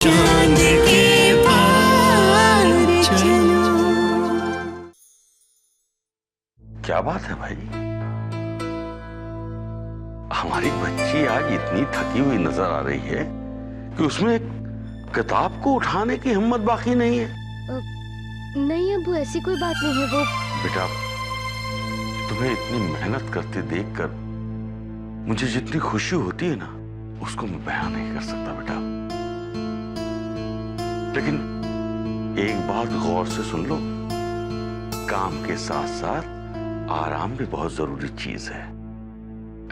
चांद के पार चलो। क्या बात है भाई, हमारी बच्ची आज इतनी थकी हुई नजर आ रही है कि उसमें एक किताब को उठाने की हिम्मत बाकी नहीं है। नहीं अब्बू, ऐसी कोई बात नहीं है। वो बेटा, तुम्हें इतनी मेहनत करते देखकर मुझे जितनी खुशी होती है ना, उसको मैं बयान नहीं कर सकता बेटा। लेकिन एक बात गौर से सुन लो, काम के साथ साथ आराम भी बहुत जरूरी चीज है,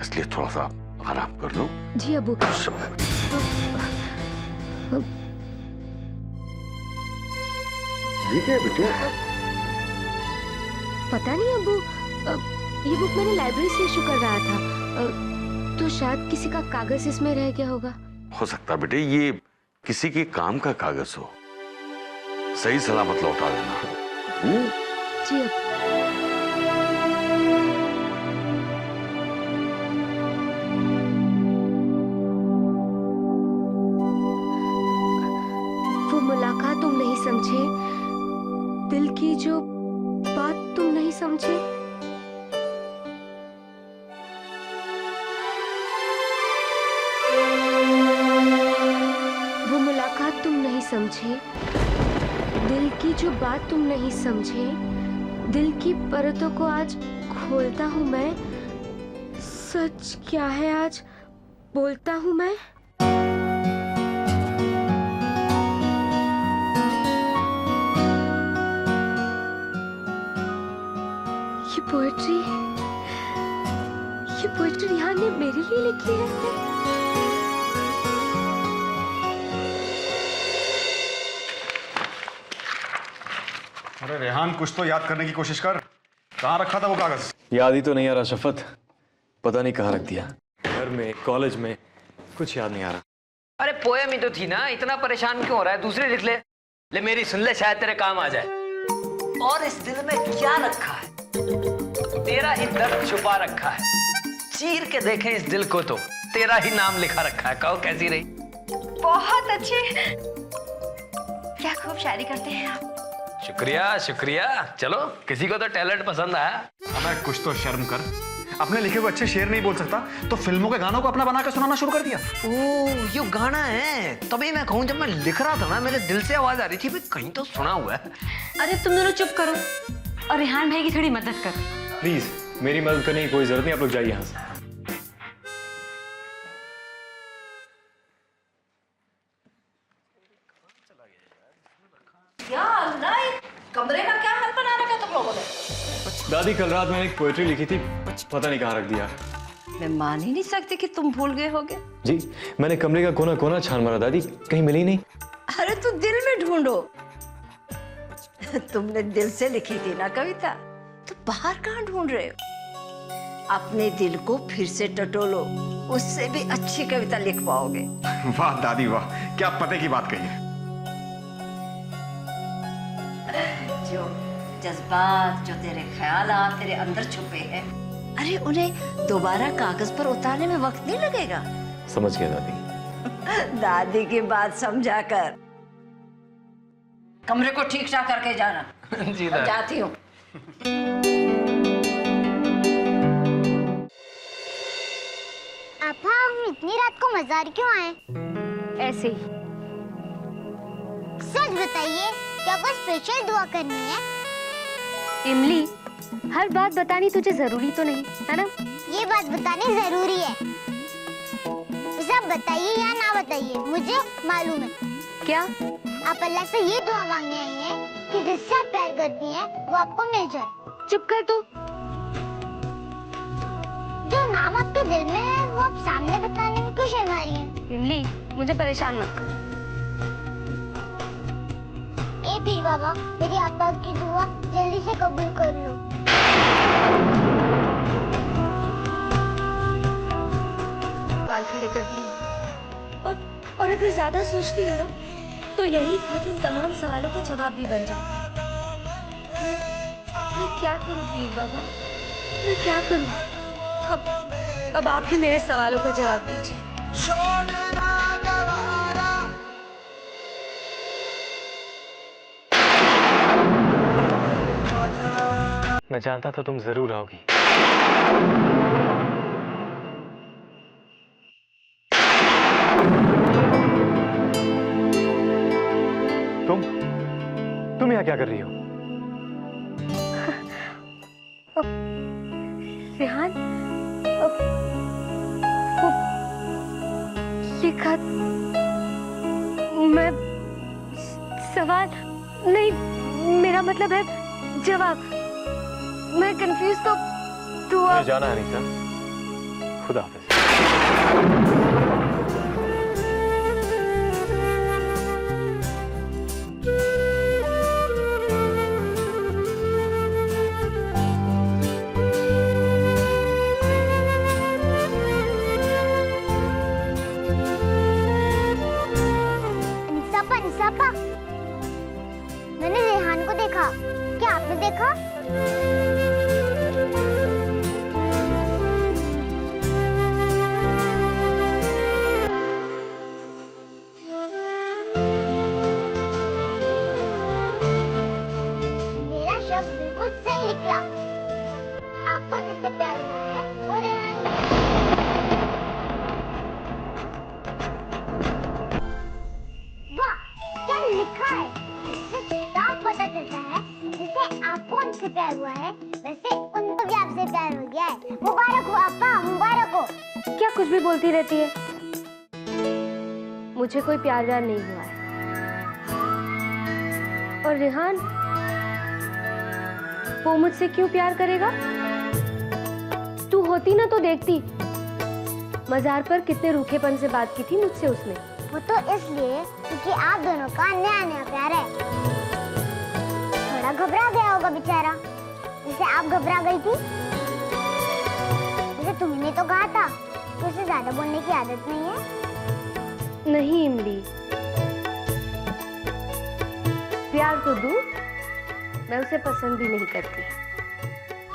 इसलिए थोड़ा सा आराम कर लो। जी अब्बू। ठीक है बेटा। पता नहीं अब्बू, ये बुक मैंने लाइब्रेरी से इशू कर रहा था, तो शायद किसी का कागज इसमें रह गया होगा। हो सकता है बेटे ये किसी के काम का कागज हो, सही सलामत लौटा देना। जी अब्बू। वो मुलाकात तुम नहीं समझे, दिल की जो बात तुम नहीं समझे। वो मुलाकात तुम नहीं समझे, दिल की जो बात तुम नहीं समझे। दिल की परतों को आज खोलता हूँ मैं, सच क्या है आज बोलता हूँ मैं। ये पोएट्री रिहान ने मेरे लिए लिखी है। अरे रेहान, कुछ तो याद करने की कोशिश कर। कहाँ रखा था वो कागज? याद ही तो नहीं आ रहा शफत, पता नहीं कहाँ रख दिया। घर में, कॉलेज में, कुछ याद नहीं आ रहा। अरे पोएम ही तो थी ना, इतना परेशान क्यों हो रहा है? दूसरी लिख ले। ले मेरी सुन ले, शायद तेरे काम आ जाए। और इस दिल में क्या रखा है? तेरा ही दर्द छुपा रखा है। चीर के देखें इस दिल को तो तेरा ही नाम लिखा रखा है। कहो कैसी रही? बहुत अच्छी। क्या खूब शायरी करते हैं आप। शुक्रिया शुक्रिया। चलो, किसी को तो टैलेंट पसंद आया। अबे कुछ तो शर्म कर। अपने लिखे हुए अच्छे शेर नहीं बोल सकता तो फिल्मों के गानों को अपना बनाकर सुनाना शुरू कर दिया। ओह, ये गाना है। तभी मैं कहूँ, जब मैं लिख रहा था ना, मेरे दिल से आवाज आ रही थी, कहीं तो सुना हुआ है। अरे तुम दोनों चुप करो और रेहान भाई की थोड़ी मदद करो। प्लीज, मेरी मदद करने की कोई जरूरत नहीं, आप लोग जाइए यहाँ से। कमरे का क्या हाल बना रखा तुम लोगों ने? दादी, कल रात मैंने एक पोएट्री लिखी थी, पता नहीं कहाँ रख दिया। मैं मान ही नहीं सकती कि तुम भूल गए होगे। जी, मैंने कमरे का कोना कोना छान मारा दादी, कहीं मिली नहीं। अरे तू दिल में ढूंढो। तुमने दिल से लिखी थी ना कविता, तो बाहर कहाँ ढूंढ रहे हो? अपने दिल को फिर से टटोलो, उससे भी अच्छी कविता लिख पाओगे। वाह दादी वाह, क्या पते की बात कही है। जो जज्बात, जो तेरे ख्यालात तेरे अंदर छुपे हैं, अरे उन्हें दोबारा कागज पर उतारने में वक्त नहीं लगेगा। समझ गया दादी। दादी की बात समझा कर। कमरे को ठीक ठाक करके जाना। जी अब जाती हूँ। आपा, हम इतनी रात को मजार क्यों आए? ऐसे ही। सच बताइए, क्या कोई स्पेशल दुआ करनी है? इमली, हर बात बतानी तुझे जरूरी तो नहीं है ना? ये बात बतानी जरूरी है। सब बताइए या ना बताइए, मुझे मालूम है। क्या? आप अल्लाह से ये दुआ मांगने आई हैं कि जिससे आप प्यार करती हैं वो आपको मिल जाए। चुप कर तू। जो नाम आपके दिल में है वो आप सामने बताने में क्यों शर्मा रही हैं? इमली, मुझे परेशान मत कर। ए पीर बाबा, मेरी आपा की दुआ जल्दी से कबूल कर लो। और अगर ज्यादा सोचती हो तो यही इन तमाम सवालों का जवाब भी बन जाए। मैं क्या करूँ पीर बाबा, मैं क्या करूँ? अब आप ही मेरे सवालों का जवाब दीजिए। मैं जानता था तुम जरूर आओगी। तुम यहाँ क्या कर रही हो? रेहान, वो ये खत, मैं सवाल नहीं, मेरा मतलब है जवाब। मैं कंफ्यूज तो मुझे जाना है अनीता, खुदा हाफिज। निसापा, मैंने रेहान को देखा। क्या आपने देखा? मेरा शब्द बिल्कुल सही निकला। आपको किससे प्यार हुआ है? वो रेहान वाह, क्या लिखा है? इससे साफ पता चलता है जैसे आपको उनसे प्यार हुआ है वैसे उनको भी आपसे प्यार हो गया है। मुबारक हो आपा, मुबारक हो। क्या कुछ भी बोलती रहती है? मुझे कोई प्यार व्यार नहीं हुआ है। और रेहान, वो मुझसे क्यों प्यार करेगा? तू होती ना तो देखती, मजार पर कितने रूखेपन से बात की थी मुझसे उसने। वो तो इसलिए क्योंकि आप दोनों का नया नया प्यार है। थोड़ा घबरा गया होगा बेचारा, जैसे आप घबरा गई थी। जैसे तुमने तो कहा था कि उसे ज्यादा बोलने की आदत नहीं है। नहीं इमली, प्यार तो दूर, मैं उसे पसंद भी नहीं करती।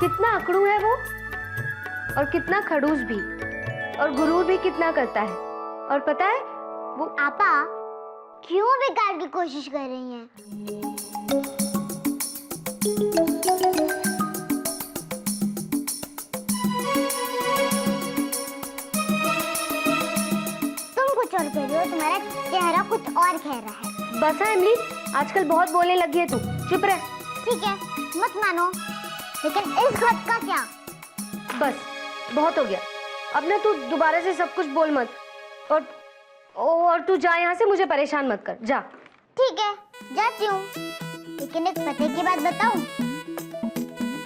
कितना अकड़ू है वो, और कितना खड़ूस भी, और गुरूर भी कितना करता है। और पता है वो आपा क्यों बेकार की कोशिश कर रही हैं? तुम कुछ और कह रही हो, तुम्हारा चेहरा कुछ और कह रहा है। बस है इमली, आजकल बहुत बोलने लगी है तू, चुप रह। ठीक है, मत मानो, लेकिन इस खत का क्या? बस बहुत हो गया, अब ना तू दोबारा से सब कुछ बोल मत। और तू जा यहाँ से, मुझे परेशान मत कर, जा। ठीक है, जाती हूँ, लेकिन एक पते की बात बताऊं?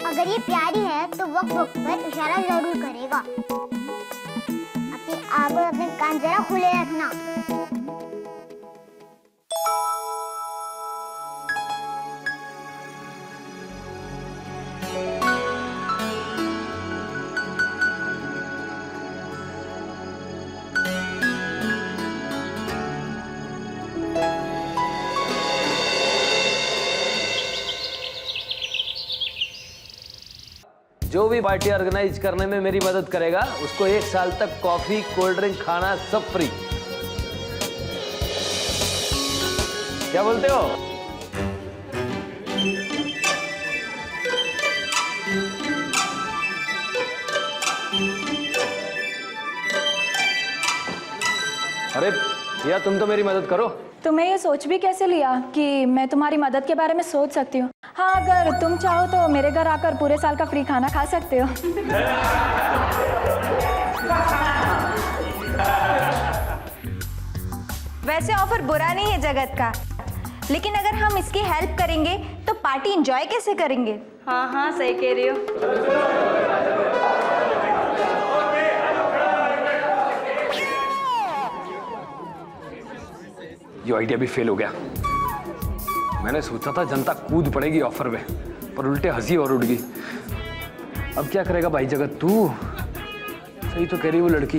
अगर ये प्यारी है तो वक्त वक्त पर इशारा जरूर करेगा। अपनी आंख और अपने कान जरा खुले रखना। जो भी पार्टी ऑर्गेनाइज करने में मेरी मदद करेगा उसको 1 साल तक कॉफी, कोल्ड ड्रिंक, खाना सब फ्री। क्या बोलते हो? अरे भैया, तुम तो मेरी मदद करो। तुम्हें ये सोच भी कैसे लिया कि मैं तुम्हारी मदद के बारे में सोच सकती हूँ? हाँ, अगर तुम चाहो तो मेरे घर आकर पूरे साल का फ्री खाना खा सकते हो। वैसे ऑफर बुरा नहीं है जगत का, लेकिन अगर हम इसकी हेल्प करेंगे तो पार्टी एंजॉय कैसे करेंगे? हाँ हाँ, सही कह रही हो। ये आइडिया भी फेल हो गया। मैंने सोचा था जनता कूद पड़ेगी ऑफर में, पर उल्टे हंसी और उड़ गई। अब क्या करेगा भाई जगत तू? सही तो कह रही वो लड़की,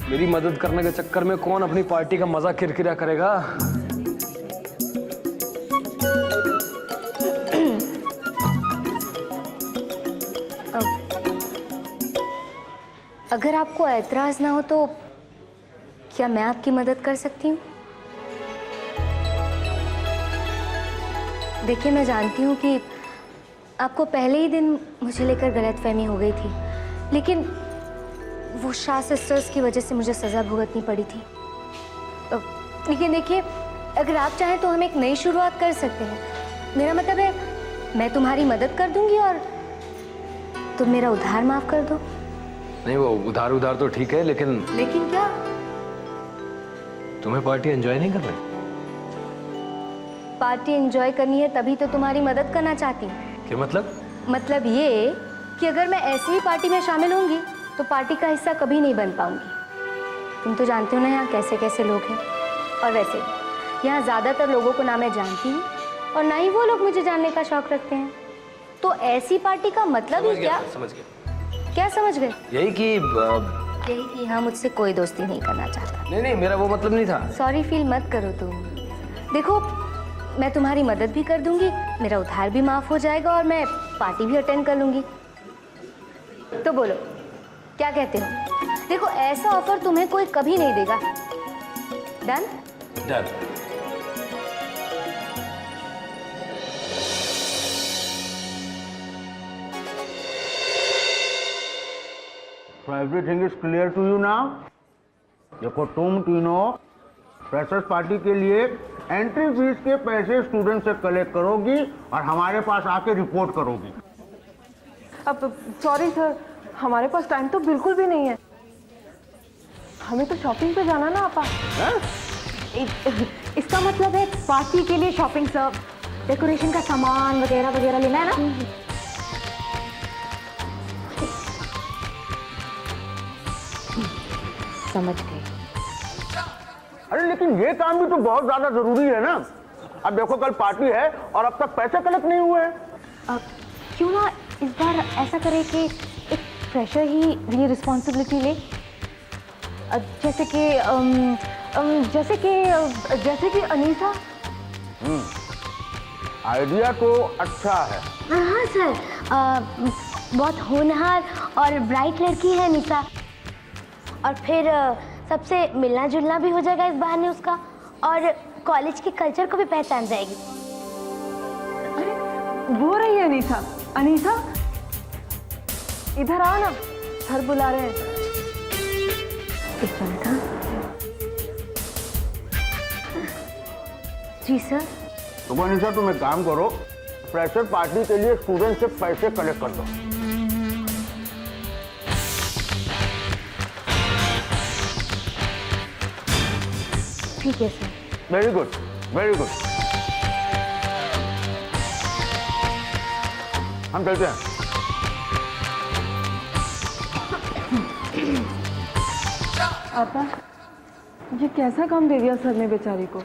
मेरी मदद करने के चक्कर में कौन अपनी पार्टी का मजा किरकिरा करेगा। अगर आपको ऐतराज ना हो तो क्या मैं आपकी मदद कर सकती हूँ? देखिए, मैं जानती हूँ कि आपको पहले ही दिन मुझे लेकर गलतफहमी हो गई थी, लेकिन वो शाह सिस्टर्स की वजह से मुझे सज़ा भुगतनी पड़ी थी। लेकिन देखिए, अगर आप चाहें तो हम एक नई शुरुआत कर सकते हैं। मेरा मतलब है, मैं तुम्हारी मदद कर दूंगी और तुम मेरा उधार माफ कर दो। नहीं, वो उधार तो ठीक है, लेकिन क्या? तुम्हें पार्टी एंजॉय नहीं करनी? पार्टी एंजॉय करनी है तभी तो तुम्हारी मदद करना चाहती हूँ। क्या मतलब? मतलब ये कि अगर मैं ऐसी ही पार्टी में शामिल होंगी तो पार्टी का हिस्सा कभी नहीं बन पाऊंगी। तुम तो जानते हो ना यहाँ कैसे कैसे लोग हैं। और वैसे यहाँ ज़्यादातर लोगों को ना मैं जानती हूँ और ना ही वो लोग मुझे जानने का शौक रखते हैं। तो ऐसी पार्टी का मतलब ही क्या? समझ गया। क्या समझ गए? यही कि हाँ, मुझसे कोई दोस्ती नहीं करना चाहता। नहीं, मेरा वो मतलब नहीं था। सॉरी फील मत करो तुम। देखो, मैं तुम्हारी मदद भी कर दूंगी, मेरा उधार भी माफ हो जाएगा और मैं पार्टी भी अटेंड कर लूंगी। तो बोलो, क्या कहते हो? देखो, ऐसा ऑफर तुम्हें कोई कभी नहीं देगा। Done? Done. So everything is clear to you now? देखो, तुम तीनों फ्रेशर्स पार्टी के लिए एंट्री फीस के पैसे स्टूडेंट से कलेक्ट करोगी और हमारे पास आके रिपोर्ट करोगी। अब सॉरी सर, हमारे पास टाइम तो बिल्कुल भी नहीं है। हमें तो शॉपिंग पे जाना ना आपा। इसका मतलब है पार्टी के लिए शॉपिंग, सब डेकोरेशन का सामान वगैरह वगैरह लेना है ना। समझ गए। अरे लेकिन ये काम भी तो बहुत ज्यादा जरूरी है ना। अब देखो, कल पार्टी है और अब तक पैसे कलेक्ट नहीं हुए हैं। क्यों ना इस बार ऐसा करें कि एक फ्रेशर ही ये रिस्पॉन्सिबिलिटी ले। जैसे कि अनीसा। आइडिया तो अच्छा है। हाँ सर, बहुत होनहार और ब्राइट लड़की है अनीसा। और फिर सबसे मिलना जुलना भी हो जाएगा इस बहाने उसका, और कॉलेज के कल्चर को भी पहचान जाएगी। अरे वो रही है अनीसा। अनीसा, इधर आओ ना, सर बुला रहे हैं। एक मिनट। हाँ जी सर। तो अनीसा, तुम एक काम करो, फ्रेशर पार्टी के लिए स्टूडेंट से पैसे कलेक्ट कर दो। ठीक है sir. Very good, very good. हम चलते हैं। आपा, ये कैसा काम दे दिया सर ने बेचारी को।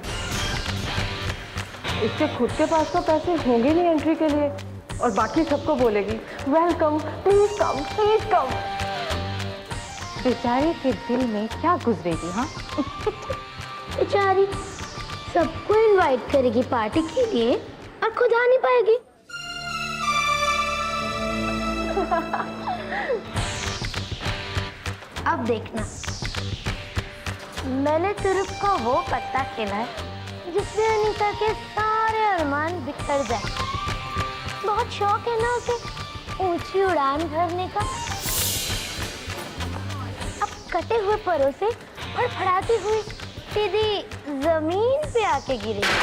इसके खुद के पास तो पैसे होंगे नहीं एंट्री के लिए, और बाकी सबको बोलेगी welcome, please come, please come. बेचारी के दिल में क्या गुजरेगी। हाँ बेचारी सबको इनवाइट करेगी पार्टी के लिए और खुद आ नहीं पाएगी। अब देखना, मैंने तुरुप को वो पत्ता खेला है जिससे अनीता के सारे अरमान बिखर जाए। बहुत शौक है ना उसे ऊंची उड़ान भरने का। अब कटे हुए परों से फड़फड़ाती हुई सीधी जमीन पे आके गिरेगी।